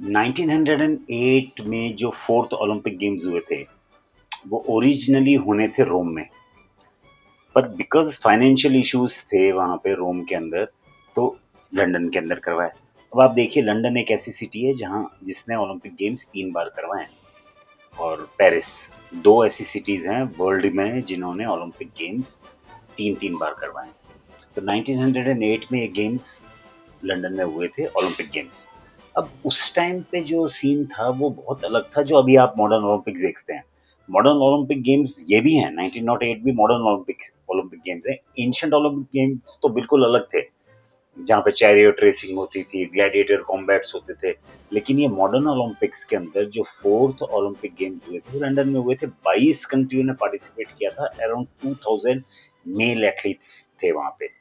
1908 में जो fourth Olympic games हुए थे वो ओरिजिनली होने थे रोम में, पर बिकॉज फाइनेंशियल इश्यूज थे वहां पे रोम के अंदर, तो लंदन के अंदर करवाए। अब आप देखिए, लंदन एक ऐसी सिटी है जहां जिसने ओलंपिक गेम्स 3 बार करवाए हैं, और पेरिस, दो ऐसी सिटीज हैं वर्ल्ड में जिन्होंने ओलंपिक गेम्स तीन तीन बार करवाए हैं। तो 1908 में ये गेम्स लंदन में हुए थे, ओलंपिक गेम्स। अब उस टाइम पे जो सीन था वो बहुत अलग था, जो अभी आप मॉडर्न ओलंपिक्स देखते हैं। मॉडर्न ओलंपिक गेम्स ये भी हैं, 1908 भी मॉडर्न ओलंपिक ओलंपिक गेम्स हैं। एंशिएंट ओलंपिक गेम्स तो बिल्कुल अलग थे, जहाँ पे चैरियट रेसिंग होती थी, ग्लैडिएटर कॉम्बैट्स होते थे। लेकिन ये मॉडर्न ओलंपिक्स के अंदर जो फोर्थ ओलंपिक गेम्स हुए थे वो लंदन में हुए थे। 22 कंट्रियों ने पार्टिसिपेट किया था, अराउंड 2000 मेल एथलीट्स थे वहां पे।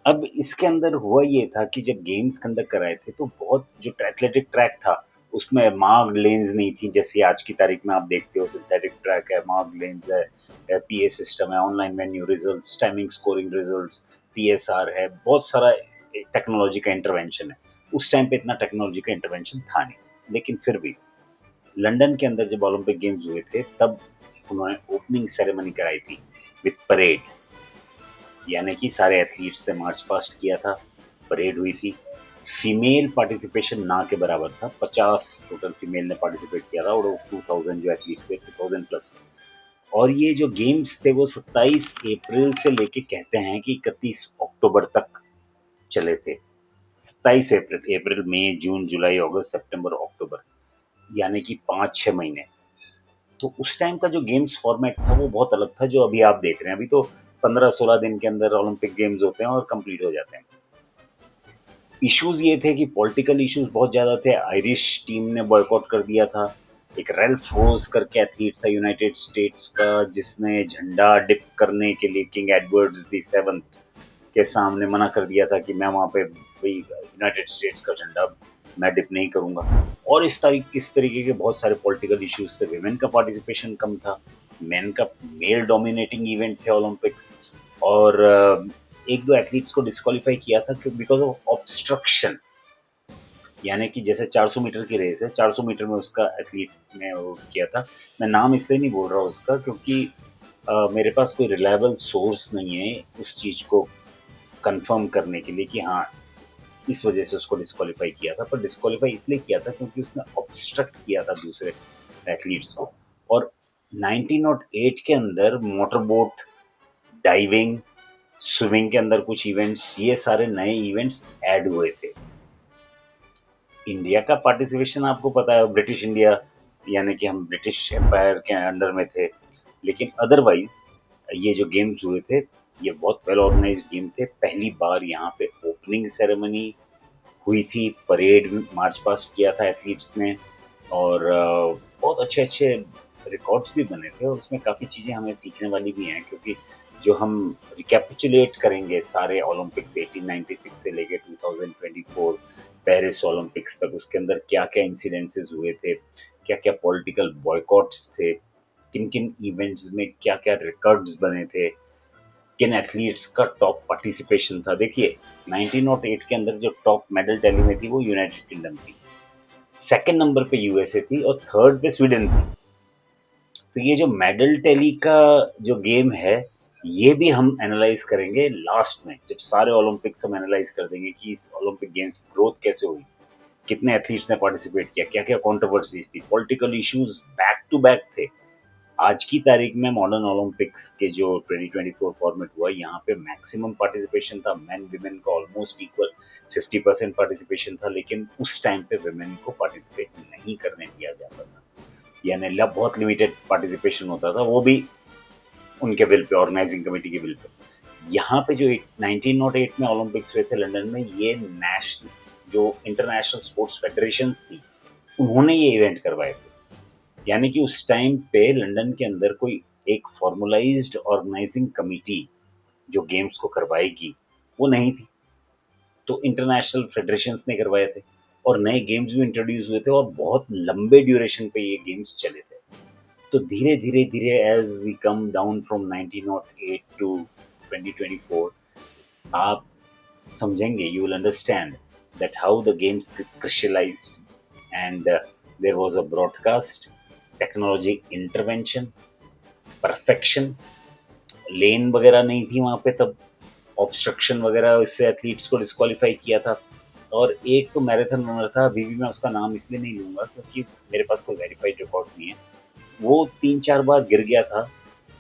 अब इसके अंदर हुआ ये था कि जब गेम्स कंडक्ट कराए थे तो बहुत जो एथलेटिक ट्रैक था उसमें मार्क्ड लेन्स नहीं थी, जैसे आज की तारीख में आप देखते हो सिंथेटिक ट्रैक है, मार्क्ड लेन्स है, पीए सिस्टम है, online menu results, timing scoring results, PSR है, बहुत सारा टेक्नोलॉजी का इंटरवेंशन है। उस टाइम पे इतना टेक्नोलॉजी का इंटरवेंशन था नहीं, लेकिन फिर भी लंदन के अंदर जब ओलंपिक गेम्स हुए थे तब उन्होंने ओपनिंग सेरेमनी कराई थी विद परेड, यानी कि सारे एथलीट्स ने मार्च पास्ट किया था, परेड हुई थी। फीमेल पार्टिसिपेशन ना के बराबर था, 50 टोटल फीमेल ने पार्टिसिपेट किया था, और 2000 जो एथलीट्स थे, 2000 प्लस। और ये जो गेम्स थे वो 27 अप्रैल से लेके कहते हैं कि 31 अक्टूबर तक चले थे। 27 अप्रैल, अप्रैल मई जून जुलाई अगस्त सितंबर अक्टूबर, यानी कि 5-6 महीने। तो उस टाइम का जो गेम्स फॉर्मेट था वो बहुत अलग था, जो अभी आप देख रहे हैं। अभी तो 15-16 दिन के अंदर ओलंपिक गेम्स होते हैं और कंप्लीट हो जाते हैं। इश्यूज ये थे कि पॉलिटिकल इश्यूज बहुत ज्यादा थे। आयरिश टीम ने बॉयकॉट कर दिया था। एक रेल्फ रोज करके एथलीट था यूनाइटेड स्टेट्स का, जिसने झंडा डिप करने के लिए किंग एडवर्ड्स दी सेवंथ के सामने मना कर दिया था कि मैं वहां पे भाई यूनाइटेड स्टेट्स का झंडा मैं डिप नहीं करूंगा। और इस तरीके के बहुत सारे पॉलिटिकल इश्यूज थे। विमेन का पार्टिसिपेशन कम था, मेन का मेल डोमिनेटिंग इवेंट थे ओलंपिक्स। और एक दो एथलीट्स को डिस्क्वालीफाई किया था बिकॉज ऑफ ऑब्स्ट्रक्शन, यानी कि जैसे 400 मीटर की रेस है, 400 मीटर में उसका एथलीट ने वो किया था। मैं नाम इसलिए नहीं बोल रहा उसका क्योंकि मेरे पास कोई रिलायबल सोर्स नहीं है उस चीज को कंफर्म करने के लिए कि हाँ इस वजह से उसको डिस्क्वालीफाई किया था। पर डिस्क्वालीफाई इसलिए किया था क्योंकि उसने ऑब्स्ट्रक्ट किया था दूसरे एथलीट्स को। और 1908 के अंदर मोटर बोट, डाइविंग, स्विमिंग के अंदर कुछ इवेंट्स, ये सारे नए इवेंट्स ऐड हुए थे। इंडिया का पार्टिसिपेशन आपको पता है, ब्रिटिश इंडिया, यानी कि हम ब्रिटिश एम्पायर के अंडर में थे। लेकिन अदरवाइज ये जो गेम्स हुए थे ये बहुत वेल ऑर्गेनाइज्ड गेम थे। पहली बार यहाँ पे ओपनिंग सेरेमनी हुई थी, परेड मार्च पास्ट किया था एथलीट्स ने, और बहुत अच्छे अच्छे रिकॉर्ड्स भी बने थे। और उसमें काफ़ी चीज़ें हमें सीखने वाली भी हैं, क्योंकि जो हम रिकैपिचुलेट करेंगे सारे ओलंपिक्स 1896 से लेके 2024 पेरिस ओलंपिक्स तक, उसके अंदर क्या क्या इंसिडेंसेस हुए थे, क्या क्या पॉलिटिकल बॉयकॉट्स थे, किन किन इवेंट्स में क्या क्या रिकॉर्ड्स बने थे, किन एथलीट्स का टॉप पार्टिसिपेशन था। देखिए 1908 के अंदर जो टॉप मेडल टैली में थी वो यूनाइटेड किंगडम थी, सेकंड नंबर पे यूएसए थी, और थर्ड पे स्वीडन थी। तो ये जो मेडल टैली का जो गेम है ये भी हम एनालाइज करेंगे लास्ट में, जब सारे ओलंपिक्स हम एनालाइज कर देंगे कि इस ओलंपिक गेम्स की ग्रोथ कैसे हुई, कितने एथलीट्स ने पार्टिसिपेट किया, क्या क्या कंट्रोवर्सीज थी, political issues back to back थे। आज की तारीख में मॉडर्न ओलंपिक्स के जो 2024 फॉर्मेट हुआ, यहाँ पे मैक्सिमम पार्टिसिपेशन था, मेन विमेन का ऑलमोस्ट इक्वल 50% पार्टिसिपेशन था। लेकिन उस टाइम पे विमेन को पार्टिसिपेट नहीं करने दिया जाता था, यानी बहुत लिमिटेड पार्टिसिपेशन होता था, वो भी उनके बिल पे, ऑर्गेनाइजिंग कमेटी के बिल पे। यहाँ पे जो 1908 में ओलंपिक्स हुए थे लंदन में, ये नेशनल जो इंटरनेशनल स्पोर्ट्स फेडरेशन थी उन्होंने ये इवेंट करवाए थे। यानी कि उस टाइम पे लंदन के अंदर कोई एक फॉर्मुलाइज्ड ऑर्गेनाइजिंग कमेटी जो गेम्स को करवाएगी वो नहीं थी, तो इंटरनेशनल फेडरेशंस ने करवाए थे। और नए गेम्स भी इंट्रोड्यूस हुए थे और बहुत लंबे ड्यूरेशन पे ये गेम्स चले थे। तो धीरे धीरे धीरे as we come down from 1908 to 2024, आप समझेंगे, you will understand that how the games crystallized and there was a broadcast, technology intervention, perfection, लेन वगैरह नहीं थी वहाँ पे तब, ऑब्स्ट्रक्शन वगैरह इससे एथलीट्स को डिस्क्वालीफाई किया था। और एक तो मैराथन रनर था, अभी भी मैं उसका नाम इसलिए नहीं लूँगा क्योंकि मेरे पास कोई वेरिफाइड रिकॉर्ड्स नहीं है। वो 3-4 बार गिर गया था,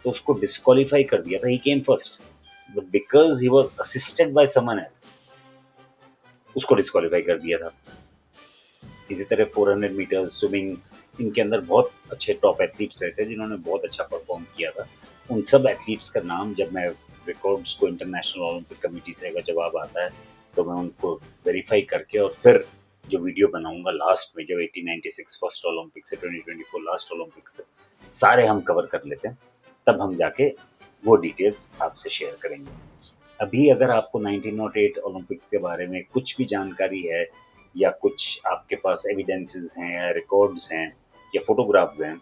तो उसको डिस्क्वालीफाई कर दिया था, he came first, but because he was assisted by someone else, उसको डिस्क्वालीफाई कर दिया था। इसी तरह 400 मीटर्स, स्विमिंग, इनके अंदर बहुत अच्छे टॉप एथलीट्स रहते हैं जिन्होंने बहुत अच्छा परफॉर्म किया था। उन सब एथलीट्स का नाम जब मैं रिकॉर्ड्स को इंटरनेशनल ओलंपिक कमेटी से अगर जवाब आता है, तो मैं उनको वेरीफाई करके और फिर जो वीडियो बनाऊँगा लास्ट में, जब 1896 फर्स्ट ओलंपिक से 2024 लास्ट ओलंपिक से सारे हम कवर कर लेते हैं, तब हम जाके वो डिटेल्स आपसे शेयर करेंगे। अभी अगर आपको 1908 ओलंपिक्स के बारे में कुछ भी जानकारी है या कुछ आपके पास एविडेंसेस हैं या रिकॉर्ड्स हैं या फोटोग्राफ्स हैं,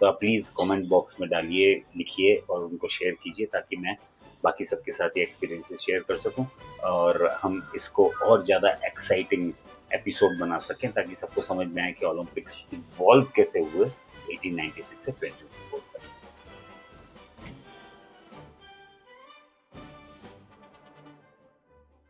तो आप प्लीज़ कमेंट बॉक्स में डालिए, लिखिए और उनको शेयर कीजिए ताकि मैं बाकी सबके साथ ये एक्सपीरियंसेस शेयर कर सकूं और हम इसको और ज़्यादा एक्साइटिंग एपिसोड बना सकें ताकि सबको समझ में आए कि ओलंपिक्स इवॉल्व कैसे हुए 1896 से 20।